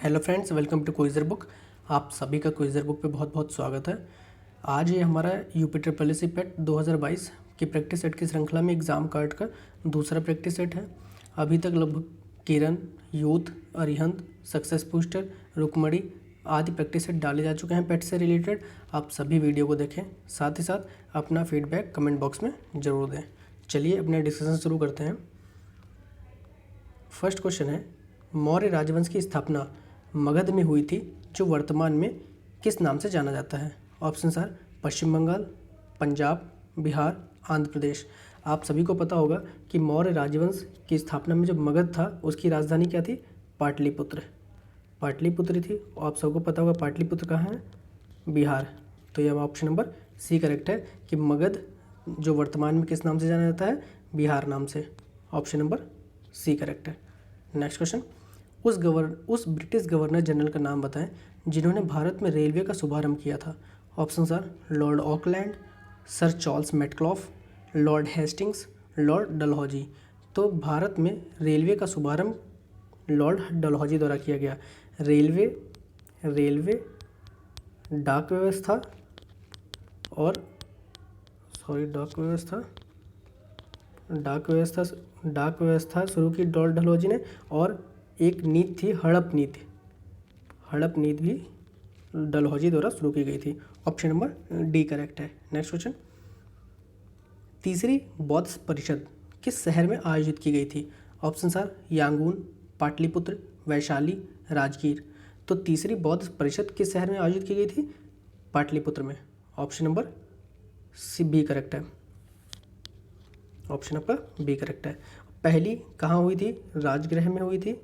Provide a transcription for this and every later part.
Hello friends, welcome to Quizzer Book. आप सभी का क्विज़र बुक पे बहुत बहुत स्वागत है। आज ये हमारा यूपी ट्रिपल एस सी पेट 2022 की प्रैक्टिस सेट की श्रृंखला में एग्ज़ाम कार्ड का दूसरा प्रैक्टिस सेट है। अभी तक लगभग Kiran, Youth, Arihant, success booster, Rukmini आदि प्रैक्टिस सेट डाले जा चुके हैं पेट से रिलेटेड। आप सभी वीडियो को देखें, साथ ही साथ अपना फीडबैक कमेंट बॉक्स में ज़रूर दें। चलिए अपने डिस्कशन शुरू करते हैं। फर्स्ट क्वेश्चन है, मौर्य राजवंश की स्थापना मगध में हुई थी, जो वर्तमान में किस नाम से जाना जाता है? ऑप्शंस आर पश्चिम बंगाल, पंजाब, बिहार, आंध्र प्रदेश। आप सभी को पता होगा कि मौर्य राजवंश की स्थापना में जो मगध था उसकी राजधानी क्या थी? पाटलिपुत्र। पाटलिपुत्र थी। आप सबको पता होगा पाटलिपुत्र कहाँ है? बिहार। तो यह ऑप्शन नंबर सी करेक्ट है कि मगध जो वर्तमान में किस नाम से जाना जाता है? बिहार नाम से। ऑप्शन नंबर सी करेक्ट है। नेक्स्ट क्वेश्चन, उस ब्रिटिश गवर्नर जनरल का नाम बताएं जिन्होंने भारत में रेलवे का शुभारंभ किया था। Options are Lord Auckland, sir Charles Metcalfe, Lord Hastings, Lord Dalhousie. तो भारत में रेलवे का शुभारंभ लॉर्ड डलहौजी द्वारा किया गया। रेलवे डाक व्यवस्था और डाक व्यवस्था शुरू की लॉर्ड डलहौजी ने, और एक नीति थी हड़प नीति भी डलहौजी द्वारा शुरू की गई थी। ऑप्शन नंबर डी करेक्ट है। नेक्स्ट क्वेश्चन, तीसरी बौद्ध परिषद किस शहर में आयोजित की गई थी? Option are Yangon, Pataliputra, Vaishali, Rajgir. तो तीसरी बौद्ध परिषद किस शहर में आयोजित की गई थी? पाटलिपुत्र में। Option number C B correct है। ऑप्शन आपका बी करेक्ट है। पहली कहाँ हुई थी? राजगृह में हुई थी।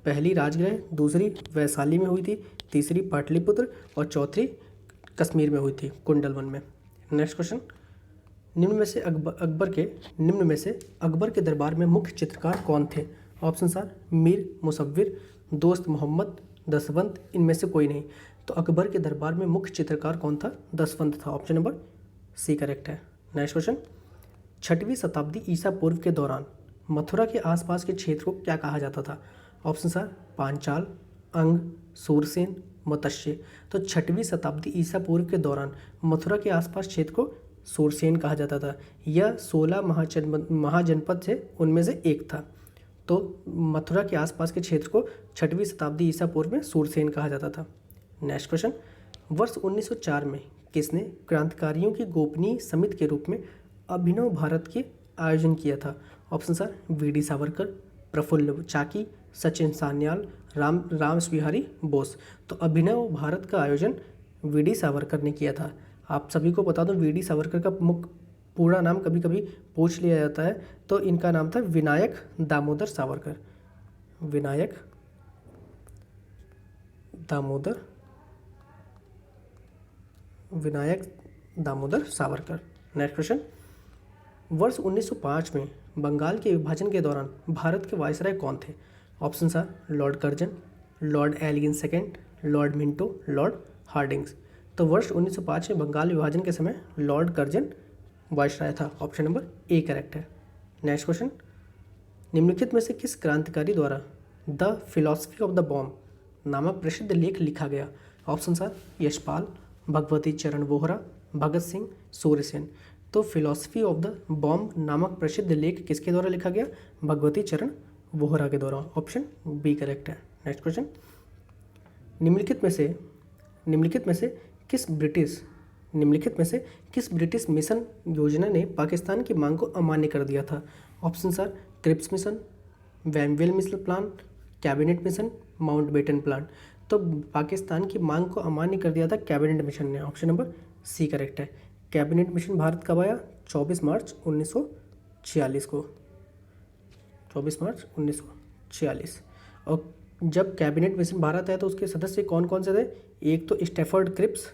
पहली राजगृह, दूसरी वैशाली में हुई थी, तीसरी पाटलिपुत्र और चौथी कश्मीर में हुई थी, कुंडलवन में। नेक्स्ट क्वेश्चन, निम्न में से अकबर के दरबार में मुख्य चित्रकार कौन थे? ऑप्शन आर मीर मुसव्विर, दोस्त मोहम्मद, दसवंत, इनमें से कोई नहीं। तो अकबर के दरबार में मुख्य चित्रकार कौन था? दसवंत था। ऑप्शन नंबर सी करेक्ट है। नेक्स्ट क्वेश्चन, 6वीं शताब्दी ईसा पूर्व के दौरान मथुरा के आसपास के क्षेत्र को क्या कहा जाता था? ऑप्शन आर पांचाल, अंग, सूरसेन, मत्स्य। तो 6वीं शताब्दी ईसा पूर्व के दौरान मथुरा के आसपास क्षेत्र को सूरसेन कहा जाता था। यह 16 महाजनपद थे, उनमें से एक था। तो मथुरा के आसपास के क्षेत्र को 6वीं शताब्दी ईसा पूर्व में सूरसेन कहा जाता था। नेक्स्ट क्वेश्चन, वर्ष 1904 में किसने क्रांतिकारियों की गोपनीय समिति के रूप में अभिनव भारत के आयोजन किया था? Option are V D. Savarkar, Prafulla Chaki, Sachin Sanyal, Rashbehari Bose. तो अभिनव भारत का आयोजन वी.डी. सावरकर ने किया था। आप सभी को बता दूं, वी.डी. सावरकर का पूरा नाम कभी कभी पूछ लिया जाता है, तो इनका नाम था विनायक दामोदर सावरकर। विनायक दामोदर सावरकर। नेक्स्ट क्वेश्चन, वर्ष 1905 में बंगाल के विभाजन के दौरान भारत के वायसराय कौन थे? Option are Lord Curzon, Lord Elgin second, Lord Minto, Lord Hardinge. तो वर्ष 1905 में बंगाल विभाजन के समय लॉर्ड कर्जन वायसराय था। ऑप्शन नंबर ए करेक्ट है। नेक्स्ट क्वेश्चन, निम्नलिखित में से किस क्रांतिकारी द्वारा the philosophy of the bomb नामक प्रसिद्ध लेख लिखा गया? ऑप्शन आर यशपाल, भगवती चरण वोहरा, भगत सिंह, सूर्यसेन। तो फिलॉसफी ऑफ द बॉम्ब नामक प्रसिद्ध लेख किसके द्वारा लिखा गया? भगवती चरण वोहरा के द्वारा। ऑप्शन बी करेक्ट है। नेक्स्ट क्वेश्चन, निम्नलिखित में से किस ब्रिटिश मिशन योजना ने पाकिस्तान की मांग को अमान्य कर दिया था? Option are Cripps mission, Wavell mission plan, cabinet mission, Mountbatten plan. तो पाकिस्तान की मांग को अमान्य कर दिया था कैबिनेट मिशन ने। ऑप्शन नंबर सी करेक्ट है। कैबिनेट मिशन भारत कब आया? 24 मार्च 1946 को। 24 मार्च 1946। और जब कैबिनेट मिशन भारत आया तो उसके सदस्य कौन कौन से थे? एक तो स्टैफर्ड क्रिप्स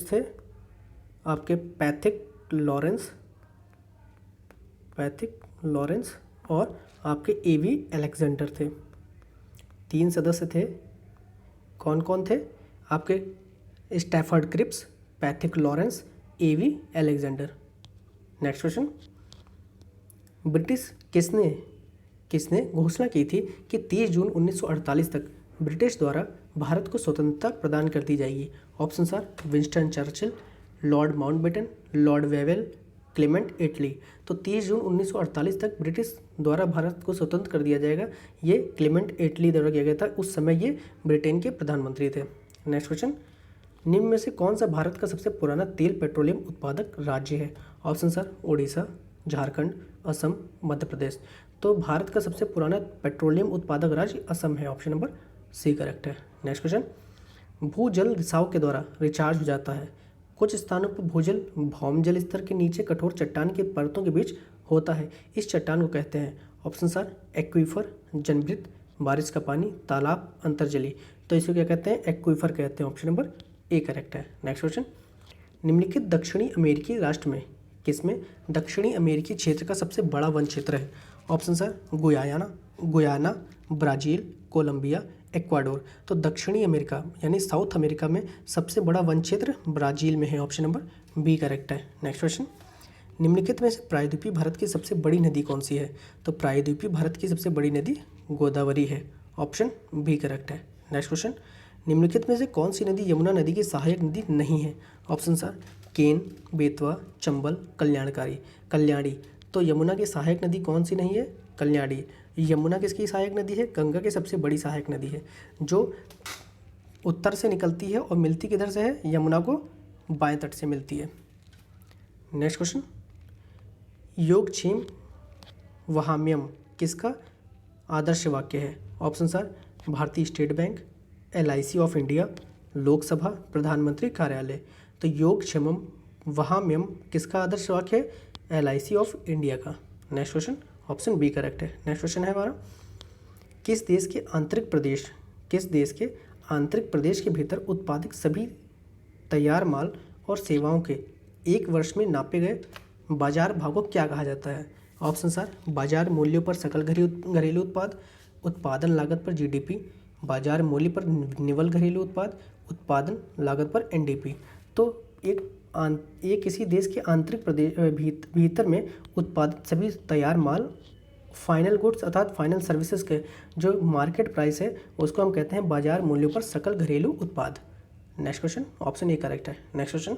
थे, आपके पैथिक लॉरेंस और आपके ए.वी. अलेक्जेंडर थे। 3 सदस्य थे। कौन कौन थे? आपके Stafford Cripps, Pethick Lawrence, A V. Alexander. Next question, British किसने किसने घोषणा की थी कि 30 जून 1948 तक ब्रिटिश द्वारा भारत को स्वतंत्रता प्रदान कर दी जाएगी? Option are Winston Churchill, Lord Mountbatten, Lord Wavell, Clement Attlee. तो 30 जून 1948 तक ब्रिटिश द्वारा भारत को स्वतंत्र कर दिया जाएगा, ये क्लेमेंट एटली द्वारा किया गया था। उस समय ये ब्रिटेन के प्रधानमंत्री थे। नेक्स्ट क्वेश्चन, निम्न में से कौन सा भारत का सबसे पुराना तेल पेट्रोलियम उत्पादक राज्य है? Option are Orissa, Jharkhand, Assam, Madhya Pradesh. तो भारत का सबसे पुराना पेट्रोलियम उत्पादक राज्य असम है। ऑप्शन नंबर सी करेक्ट है। नेक्स्ट क्वेश्चन, भूजल रिसाव के द्वारा रिचार्ज हो जाता है। कुछ स्थानों पर भूजल भौम जल स्तर के नीचे कठोर चट्टान की परतों के बीच होता है। इस चट्टान को कहते हैं? ऑप्शन आर एक्वीफर, जनवृत्त, बारिश का पानी, तालाब, अंतर्जली। तो इसको क्या कहते हैं? एक्वीफर कहते हैं। ऑप्शन नंबर ए करेक्ट है। नेक्स्ट क्वेश्चन, निम्नलिखित दक्षिणी अमेरिकी राष्ट्र में किसमें दक्षिणी अमेरिकी क्षेत्र का सबसे बड़ा वन क्षेत्र है? Option sir Guyana, Brazil, Colombia, Ecuador. तो दक्षिणी अमेरिका यानी साउथ अमेरिका में सबसे बड़ा वन क्षेत्र ब्राज़ील में है। ऑप्शन नंबर बी करेक्ट है। नेक्स्ट क्वेश्चन, निम्नलिखित में से प्रायद्वीपीय भारत की सबसे बड़ी नदी कौन सी है? तो प्रायद्वीपीय भारत की सबसे बड़ी नदी गोदावरी है। ऑप्शन बी करेक्ट है। नेक्स्ट क्वेश्चन, निम्नलिखित में से कौन सी नदी यमुना नदी की सहायक नदी नहीं है? ऑप्शन आर केन, बेतवा, चंबल, कल्याणी। तो यमुना की सहायक नदी कौन सी नहीं है? कल्याणी। यमुना किसकी सहायक नदी है? गंगा की सबसे बड़ी सहायक नदी है, जो उत्तर से निकलती है और मिलती किधर से है? यमुना को बाएं तट से मिलती है। नेक्स्ट क्वेश्चन, योगक्षेम वहाम्यम किसका आदर्श वाक्य है? ऑप्शन आर भारतीय state bank, LIC of India, Lok Sabha, प्रधानमंत्री कार्यालय। तो योगक्षेमम वहाम्यम किसका आदर्श वाक्य है? LIC ऑफ इंडिया का। Next question, option B correct है। नेक्स्ट क्वेश्चन है हमारा, किस देश के आंतरिक प्रदेश के भीतर उत्पादित सभी तैयार माल और सेवाओं के एक वर्ष में नापे गए बाजार भाव को क्या कहा जाता है? ऑप्शन आर बाजार मूल्यों पर सकल घरेलू उत्पाद, उत्पादन लागत पर GDP, बाजार मूल्य पर निवल घरेलू उत्पाद, उत्पादन लागत पर NDP। तो एक किसी देश के आंतरिक प्रदेश भीतर में उत्पादित सभी तैयार माल, फाइनल गुड्स अर्थात फाइनल सर्विसेज के जो मार्केट प्राइस है उसको हम कहते हैं बाजार मूल्यों पर सकल घरेलू उत्पाद। Next question, option A correct है। नेक्स्ट क्वेश्चन,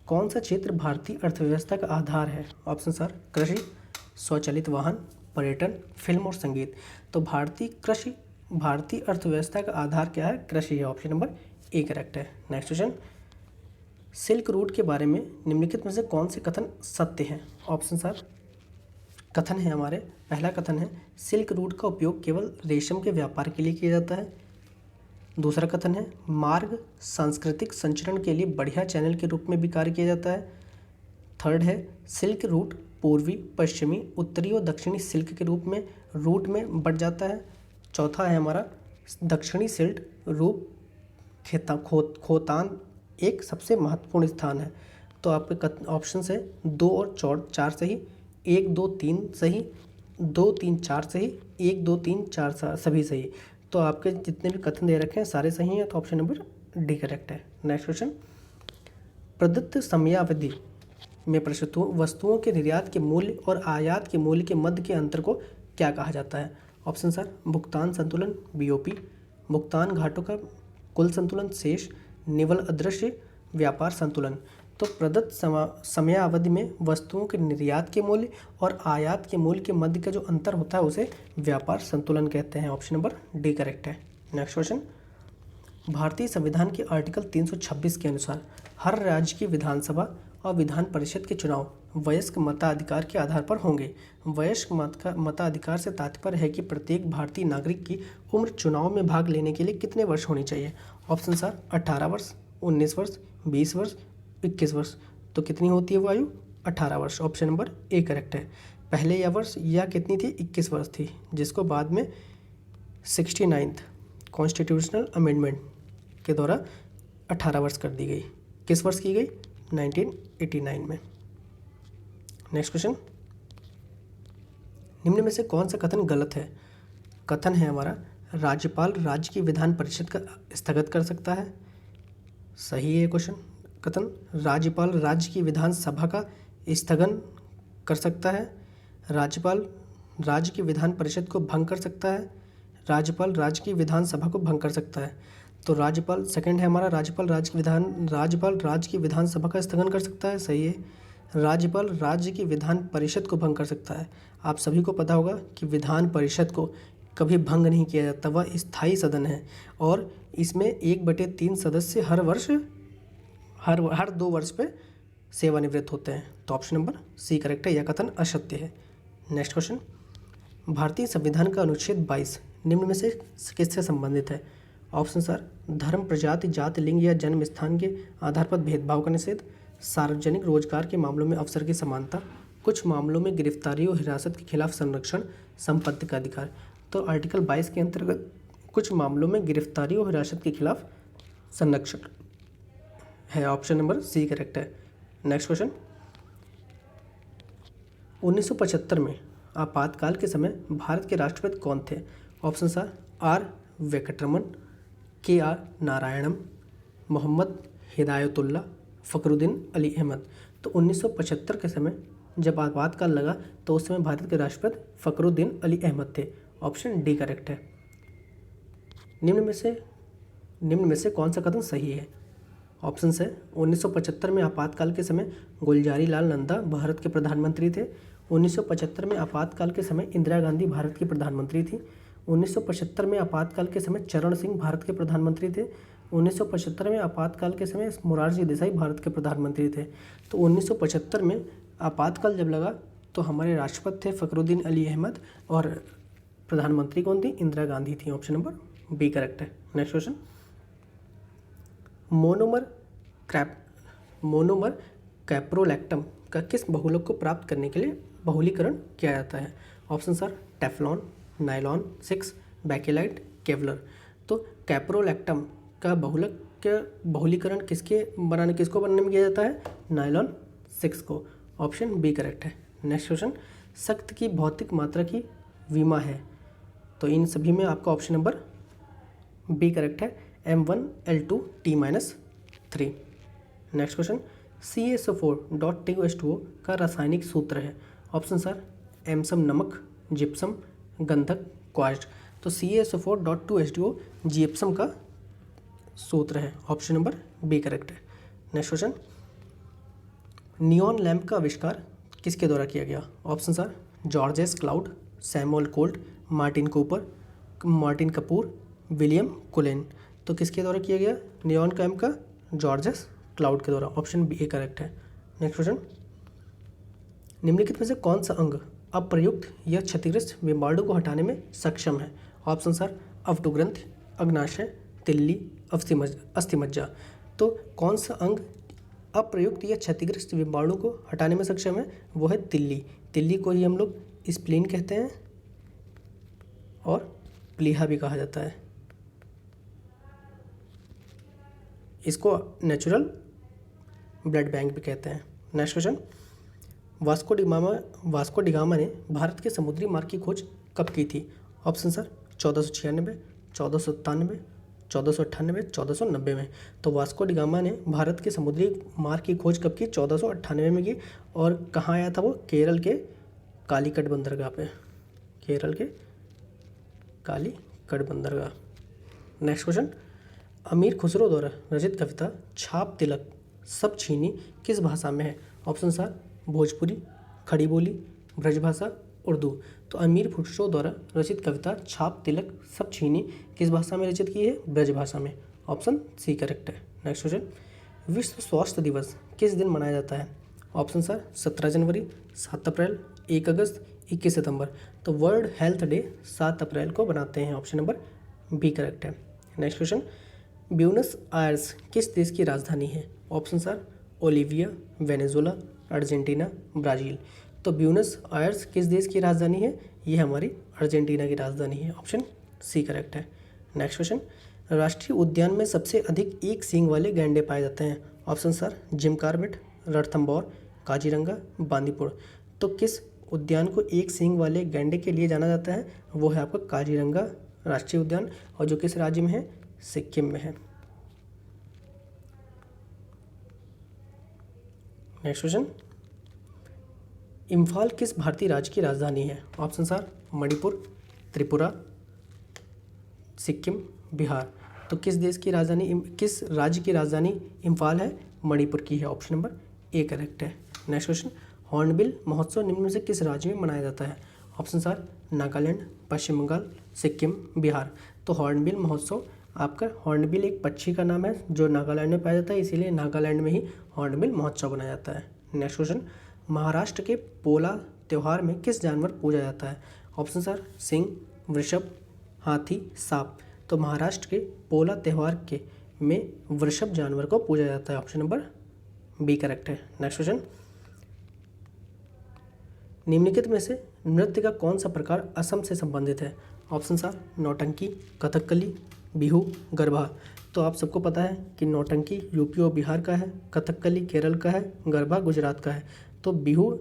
कौन सा क्षेत्र भारतीय अर्थव्यवस्था का आधार है? ऑप्शन आर कृषि, स्वचालित वाहन, पर्यटन, फिल्म और संगीत। तो भारतीय अर्थव्यवस्था का आधार क्या है? कृषि है। ऑप्शन नंबर ए करेक्ट है। नेक्स्ट क्वेश्चन, सिल्क रूट के बारे में निम्नलिखित में से कौन से कथन सत्य हैं? ऑप्शन आर कथन है हमारे, पहला कथन है सिल्क रूट का उपयोग केवल रेशम के व्यापार के लिए किया जाता है। दूसरा कथन है मार्ग सांस्कृतिक संचरण के लिए बढ़िया चैनल के रूप में भी कार्य किया जाता है। थर्ड है सिल्क रूट पूर्वी, पश्चिमी, उत्तरी और दक्षिणी सिल्क के रूप में रूट में बढ़ जाता है। चौथा है हमारा दक्षिणी सिल्क रूट खोतान एक सबसे महत्वपूर्ण स्थान है। तो आपके ऑप्शन है 2 और 4 सही, 1 2 3 सही, 2 3 4 सही, 1 2 3 4 सभी सही। तो आपके जितने भी कथन दे रखे हैं सारे सही हैं, तो ऑप्शन नंबर डी करेक्ट है। नेक्स्ट क्वेश्चन, प्रदत्त समयावधि में प्रस्तुत वस्तुओं के निर्यात के मूल्य और आयात के मूल्य के मध्य के अंतर को क्या कहा जाता है? ऑप्शन सर भुगतान संतुलन BOP, भुगतान घाटों का कुल संतुलन शेष, निवल अदृश्य व्यापार संतुलन। तो प्रदत्त समयावधि में वस्तुओं के निर्यात के मूल्य और आयात के मूल्य के मध्य का जो अंतर होता है उसे व्यापार संतुलन कहते हैं। ऑप्शन नंबर डी करेक्ट है। नेक्स्ट क्वेश्चन, भारतीय संविधान के आर्टिकल 326 के अनुसार हर राज्य की विधानसभा और विधान परिषद के चुनाव वयस्क मताधिकार के आधार पर होंगे। वयस्क मताधिकार से तात्पर्य है कि प्रत्येक भारतीय नागरिक की उम्र चुनाव में भाग लेने के लिए कितने वर्ष होनी चाहिए? ऑप्शन आर 18 वर्ष, 19 वर्ष, 20 वर्ष, 21 वर्ष। तो कितनी होती है वो आयु? 18 वर्ष। ऑप्शन नंबर ए करेक्ट है। पहले यह वर्ष या कितनी थी? 21 वर्ष थी, जिसको बाद में 69th कॉन्स्टिट्यूशनल अमेंडमेंट के द्वारा 18 वर्ष कर दी गई। किस वर्ष की गई? 1989 में। नेक्स्ट क्वेश्चन, निम्न में से कौन सा कथन गलत है? कथन है हमारा राज्यपाल राज्य की विधान परिषद का स्थगित कर सकता है। सही है क्वेश्चन कथन। राज्यपाल राज्य की विधानसभा का स्थगन कर सकता है। राज्यपाल राज्य की विधान परिषद को भंग कर सकता है, राज्यपाल राज्य की विधानसभा को भंग कर सकता है। तो राज्यपाल सेकंड है हमारा, राज्यपाल राज्य की विधानसभा का स्थगन कर सकता है, सही है। राज्यपाल राज्य की विधान परिषद को भंग कर सकता है। आप सभी को पता होगा कि विधान परिषद को कभी भंग नहीं किया जाता, वह स्थायी सदन है और इसमें 1/3 सदस्य हर 2 वर्ष पे सेवानिवृत्त होते हैं। तो ऑप्शन नंबर सी करेक्ट है, यह कथन असत्य है। नेक्स्ट क्वेश्चन, भारतीय संविधान का अनुच्छेद 22 निम्न में से किससे संबंधित है? ऑप्शन सर, धर्म, प्रजाति, जाति, लिंग या जन्म स्थान के आधार पर भेदभाव का निषेध, सार्वजनिक रोजगार के मामलों में अवसर की समानता, कुछ मामलों में गिरफ्तारी और हिरासत के खिलाफ संरक्षण, संपत्ति का अधिकार। तो आर्टिकल 22 के अंतर्गत कुछ मामलों में गिरफ्तारी और हिरासत के खिलाफ संरक्षण है, ऑप्शन नंबर सी करेक्ट है। नेक्स्ट क्वेश्चन, 1975 में आपातकाल के समय भारत के राष्ट्रपति कौन थे? ऑप्शन सर, आर वेंकटरमन, के आर नारायणन, मोहम्मद हिदायतुल्ला, फखरुद्दीन अली अहमद। तो 1975 के समय जब आपातकाल लगा तो उस समय भारत के राष्ट्रपति फखरुद्दीन अली अहमद थे, ऑप्शन डी करेक्ट है। निम्न में से कौन सा कथन सही है? ऑप्शन है, 1975 में आपातकाल के समय गुलजारी लाल नंदा भारत के प्रधानमंत्री थे। 1975 में आपातकाल के समय इंदिरा गांधी भारत की प्रधानमंत्री थी। 1975 में आपातकाल के समय चरण सिंह भारत के प्रधानमंत्री थे। 1975 में आपातकाल के समय मोरारजी देसाई भारत के प्रधानमंत्री थे। तो 1975 में आपातकाल जब लगा तो हमारे राष्ट्रपति थे फखरुद्दीन अली अहमद और प्रधानमंत्री कौन थी? इंदिरा गांधी थी, ऑप्शन नंबर बी करेक्ट है। नेक्स्ट क्वेश्चन, मोनोमर कैप्रोलैक्टम का किस बहुलक को प्राप्त करने के लिए बहुलीकरण किया जाता है? Option sir, Teflon, nylon 6, Bakelite, Kevlar. तो कैप्रोलैक्टम का बहुलीकरण किसको बनाने में किया जाता है? नायलॉन 6 को, ऑप्शन बी करेक्ट है। नेक्स्ट क्वेश्चन, सख्त की भौतिक मात्रा की विमा है? तो इन सभी में आपका ऑप्शन नंबर बी करेक्ट है, M1L2T-3। नेक्स्ट क्वेश्चन, CaSO4.TiO2 का रासायनिक सूत्र है? ऑप्शन सर, एम्सम नमक, जिप्सम, गंधक, क्वार्ट्ज। तो CaSO4.2H2O जिप्सम का सूत्र है, ऑप्शन नंबर बी करेक्ट है। नेक्स्ट क्वेश्चन, नियॉन लैंप का आविष्कार किसके द्वारा किया गया? Option sir, Georges Claude, Samuel Colt, Martin Cooper, William Cullen. तो किसके द्वारा किया गया नियॉन लैंप का? जॉर्जेस क्लाउड के द्वारा, ऑप्शन बी करेक्ट है। नेक्स्ट क्वेश्चन, निम्नलिखित में से कौन सा अंग अप्रयुक्त या क्षतिग्रस्त विमाणु को हटाने में सक्षम है? ऑप्शन सर, अवटुग्रंथि, अग्नाशय, तिल्ली, अस्थिमज्जा। तो कौन सा अंग अप्रयुक्त या क्षतिग्रस्त विमाणु को हटाने में सक्षम है? वो है तिल्ली। तिल्ली को ही हम लोग स्प्लीन कहते हैं और प्लीहा भी कहा जाता है। इसको नेचुरल ब्लड बैंक भी कहते हैं। नेक्स्ट क्वेश्चन, वास्को डिगामा ने भारत के समुद्री मार्ग की खोज कब की थी? ऑप्शन सर, 1496, 1497, 1498, 1490 में। तो वास्को डिगामा ने भारत के समुद्री मार्ग की खोज कब की? 1498 में की। और कहाँ आया था वो? केरल के कालीकट बंदरगाह पे, केरल के कालीकट बंदरगाह। नेक्स्ट क्वेश्चन, अमीर खुसरो द्वारा रचित कविता छाप तिलक सब छीनी किस भाषा में है? ऑप्शन सर, भोजपुरी, खड़ी बोली, ब्रजभाषा, उर्दू। तो अमीर खुसरो द्वारा रचित कविता छाप तिलक सब छीनी किस भाषा में रचित की है? ब्रजभाषा में, ऑप्शन सी करेक्ट है। नेक्स्ट क्वेश्चन, विश्व स्वास्थ्य दिवस किस दिन मनाया जाता है? ऑप्शन सर, 17 जनवरी, 7 अप्रैल, 1 अगस्त, 21 सितंबर। तो वर्ल्ड हेल्थ डे 7 अप्रैल को बनाते हैं, ऑप्शन नंबर बी करेक्ट है। नेक्स्ट क्वेश्चन, ब्यूनस आयर्स किस देश की राजधानी है? Option sir, Olivia, Venezuela, Argentina, Brazil. तो ब्यूनस आयर्स किस देश की राजधानी है? ये हमारी अर्जेंटीना की राजधानी है, ऑप्शन सी करेक्ट है। नेक्स्ट क्वेश्चन, राष्ट्रीय उद्यान में सबसे अधिक एक सींग वाले गैंडे पाए जाते हैं? Option sir, Jim Corbett, Ranthambore, Kaziranga, Bandipur. तो किस उद्यान को एक सींग वाले गैंडे के लिए जाना जाता है? वो है आपका काजीरंगा राष्ट्रीय उद्यान, और जो किस राज्य में है? सिक्किम में है। नेक्स्ट क्वेश्चन, इम्फाल किस भारतीय राज्य की राजधानी है? Option are Manipur, Tripura, Sikkim, Bihar. तो किस देश की राजधानी, किस राज्य की राजधानी इम्फाल है? मणिपुर की है। ऑप्शन नंबर ए करेक्ट है। नेक्स्ट क्वेश्चन, हॉर्नबिल महोत्सव निम्न में से किस राज्य में मनाया जाता है? ऑप्शन आर नागालैंड, पश्चिम बंगाल, सिक्किम, बिहार। तो हॉर्नबिल महोत्सव, आपका हॉर्नबिल एक पक्षी का नाम है जो नागालैंड में पाया जाता है, इसीलिए नागालैंड में ही हॉर्नबिल महोत्सव बनाया जाता है। नेक्स्ट क्वेश्चन, महाराष्ट्र के पोला त्यौहार में किस जानवर पूजा जाता है? ऑप्शन आर सिंह, वृषभ, हाथी, सांप। तो महाराष्ट्र के पोला त्यौहार के में वृषभ जानवर को पूजा जाता है। ऑप्शन नंबर बी करेक्ट है। नेक्स्ट क्वेश्चन, निम्नलिखित में से नृत्य का कौन सा प्रकार असम से संबंधित है? ऑप्शन आर नौटंकी, कथकली, बिहू, गरबा। तो आप सबको पता है कि नौटंकी यूपी और बिहार का है, कथकली केरल का है, गरबा गुजरात का है। तो बिहू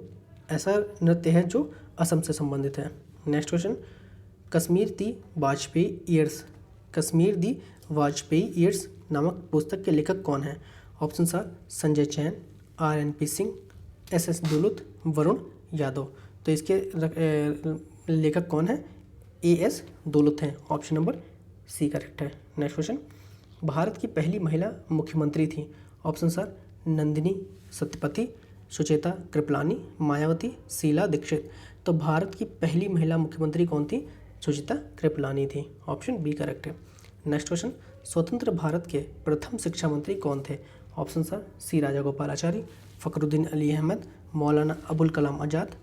ऐसा नृत्य है जो असम से संबंधित है। Next question, Kashmir the Vajpayee years, Kashmir the Vajpayee years नामक पुस्तक के लेखक कौन है? Option are Sanjay Chain, RNP Singh, SS Dulat, Varun Yadav. तो इसके लेखक कौन है? AS दुलुत हैं। ऑप्शन नंबर सी करेक्ट है। नेक्स्ट क्वेश्चन, भारत की पहली महिला मुख्यमंत्री थी? Option are Nandini Satpathy, Sucheta Kripalani, Mayawati, Sheila Dikshit. तो भारत की पहली महिला मुख्यमंत्री कौन थी? सुचेता कृपलानी थी। ऑप्शन बी करेक्ट है। नेक्स्ट क्वेश्चन, स्वतंत्र भारत के प्रथम शिक्षा मंत्री कौन थे? Option are C Rajagopalachari, Fakhruddin Ali Ahmed, Maulana Abul Kalam Azad,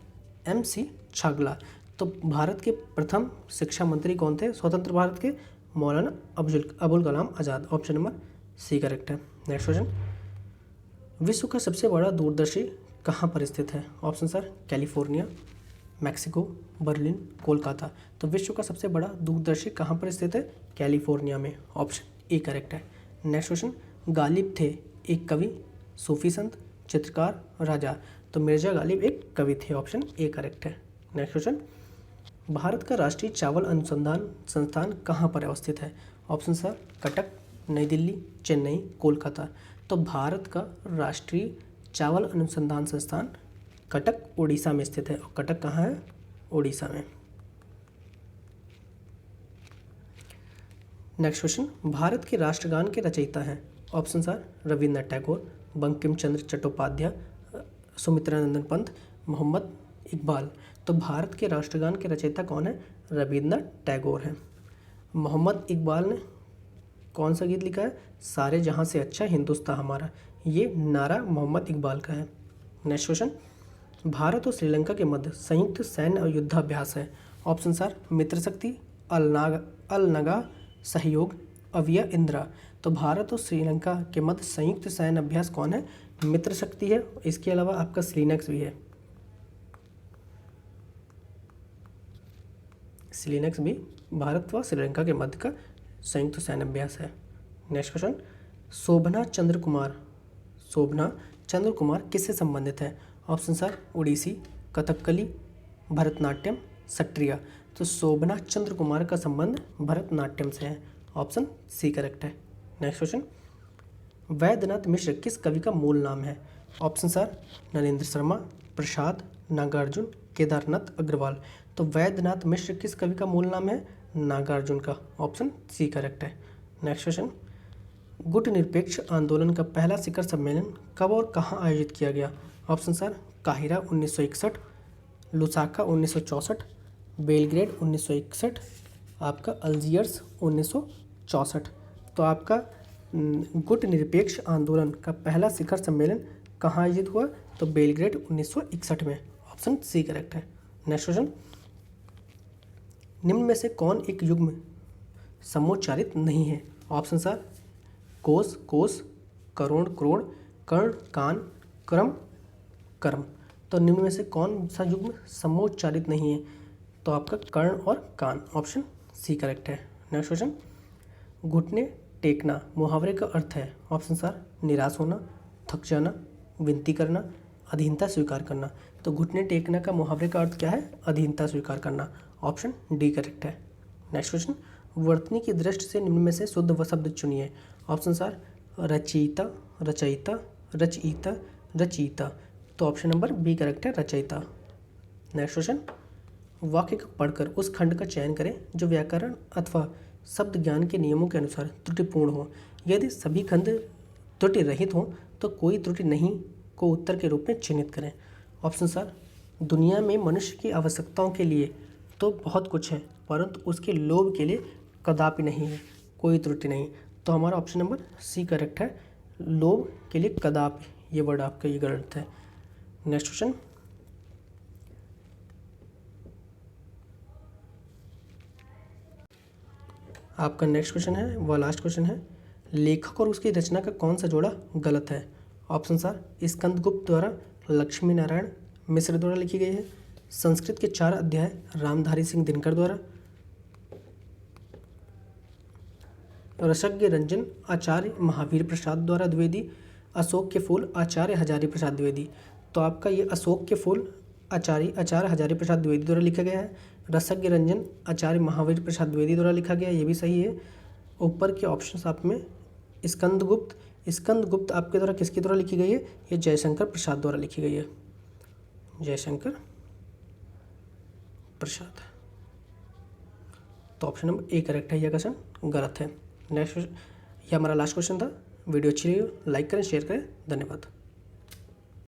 MC Chagla. तो भारत के प्रथम शिक्षा मंत्री कौन थे स्वतंत्र भारत के? Maulana Abul Kalam Azad. Option number C correct है। नेक्स्ट क्वेश्चन, विश्व का सबसे बड़ा दूरदर्शी कहाँ पर स्थित है? Option are California, Mexico, Berlin, Kolkata. तो विश्व का सबसे बड़ा दूरदर्शी कहाँ पर स्थित है? कैलिफोर्निया में। ऑप्शन ए करेक्ट है। नेक्स्ट क्वेश्चन, गालिब थे एक कवि, सूफी संत, चित्रकार, राजा। तो मिर्जा गालिब एक कवि थे। ऑप्शन ए करेक्ट है। नेक्स्ट क्वेश्चन, भारत का राष्ट्रीय चावल अनुसंधान संस्थान कहाँ पर अवस्थित है? ऑप्शन आर कटक, नई दिल्ली, चेन्नई, कोलकाता। तो भारत का राष्ट्रीय चावल अनुसंधान संस्थान कटक उड़ीसा में स्थित है। और कटक कहाँ है? उड़ीसा में। नेक्स्ट क्वेश्चन, भारत के राष्ट्रगान के रचयिता हैं? Option are Rabindranath Tagore, Bankim Chandra Chattopadhyay, Sumitranandan Pant, Mohammad Iqbal. तो भारत के राष्ट्रगान के रचयिता कौन है? रविन्द्रनाथ टैगोर हैं। मोहम्मद इकबाल ने कौन सा गीत लिखा है? सारे जहां से अच्छा हिंदुस्तान हमारा। ये नारा मोहम्मद इकबाल का है। नेक्स्ट क्वेश्चन, भारत और श्रीलंका के मध्य संयुक्त सैन्य और युद्धाभ्यास है? ऑप्शन आर मित्र शक्ति, अलनगा सहयोग, अविया इंदिरा। तो भारत और श्रीलंका के मध्य संयुक्त सैन्य अभ्यास कौन है? मित्र शक्ति है। इसके अलावा आपका स्लीनेक्स भी है, स्लीनेक्स भी भारत व श्रीलंका के मध्य का संयुक्त सैन्य अभ्यास है। नेक्स्ट क्वेश्चन, शोभना चंद्र कुमार किससे संबंधित है? Option are Odissi, Kathakali, Bharatanatyam, Sattriya. तो शोभना चंद्र कुमार का संबंध भरतनाट्यम से है। ऑप्शन सी करेक्ट है। नेक्स्ट क्वेश्चन, वैद्यनाथ मिश्र किस कवि का मूल नाम है? Option are Narendra Sharma, Prasad, Nagarjun, Kedarnath Agarwal. तो वैद्यनाथ मिश्र किस कवि का मूल नाम है? नागार्जुन का। ऑप्शन सी करेक्ट है। नेक्स्ट क्वेश्चन, गुट निरपेक्ष आंदोलन का पहला शिखर सम्मेलन कब और कहाँ आयोजित किया गया? ऑप्शन आर काहिरा 1961, लुसाका 1964, बेलग्रेड 1961, आपका अल्जियर्स 1964। तो आपका गुट निरपेक्ष आंदोलन का पहला शिखर सम्मेलन कहाँ आयोजित हुआ? तो बेलग्रेड 1961 में। ऑप्शन सी करेक्ट है। नेक्स्ट क्वेश्चन, निम्न में से कौन एक युग्म समोच्चारित नहीं है? ऑप्शन आर कोस, करोड़, करोड़, कर्ण, कान, क्रम, कर्म। तो निम्न में से कौन सा युग्म समोच्चारित नहीं है? तो आपका कर्ण और कान। ऑप्शन सी करेक्ट है। नेक्स्ट क्वेश्चन, घुटने टेकना मुहावरे का अर्थ है? ऑप्शन आर निराश होना, थक जाना, विनती करना, अधीनता स्वीकार करना। तो घुटने टेकना का मुहावरे का अर्थ क्या है? अधीनता स्वीकार करना। ऑप्शन डी करेक्ट है। नेक्स्ट क्वेश्चन, वर्तनी की दृष्टि से निम्न में से शुद्ध व शब्द चुनिए। ऑप्शन आर रचयिता, रचयिता, रचयिता, रचयिता। तो ऑप्शन नंबर बी करेक्ट है, रचयिता। नेक्स्ट क्वेश्चन, वाक्य को पढ़कर उस खंड का चयन करें जो व्याकरण अथवा शब्द ज्ञान के नियमों के अनुसार त्रुटिपूर्ण हो। यदि सभी खंड त्रुटि रहित हो तो कोई त्रुटि नहीं को उत्तर के रूप में चिन्हित करें। ऑप्शन सर, दुनिया में मनुष्य की आवश्यकताओं के लिए तो बहुत कुछ है, परंतु उसके लोभ के लिए कदापि नहीं है, कोई त्रुटि नहीं। तो हमारा ऑप्शन नंबर सी करेक्ट है, लोभ के लिए कदापि, ये वर्ड आपका ये गलत है। नेक्स्ट क्वेश्चन, आपका नेक्स्ट क्वेश्चन है वह लास्ट क्वेश्चन है, लेखक और उसकी रचना का कौन सा जोड़ा गलत है। ऑप्शन सर, स्कंदगुप्त द्वारा लक्ष्मी नारायण मिश्र द्वारा लिखी गई है, संस्कृत के 4 अध्याय रामधारी सिंह दिनकर द्वारा, रसज्ञ रंजन आचार्य महावीर प्रसाद द्वारा द्विवेदी, अशोक के फूल आचार्य हजारी प्रसाद द्विवेदी। तो आपका ये अशोक के फूल आचार्य हजारी प्रसाद द्विवेदी द्वारा लिखा गया है, रसज्ञ रंजन आचार्य महावीर प्रसाद द्विवेदी द्वारा लिखा गया है, ये भी सही है। ऊपर के ऑप्शंस आप में स्कंदगुप्त आपके द्वारा किसके द्वारा लिखी गई है, ये जयशंकर प्रसाद द्वारा लिखी गई है, जयशंकर प्रसाद। तो ऑप्शन नंबर ए करेक्ट है, यह क्वेश्चन गलत है। नेक्स्ट, ये हमारा लास्ट क्वेश्चन था। वीडियो अच्छी लगी लाइक करें, शेयर करें, धन्यवाद।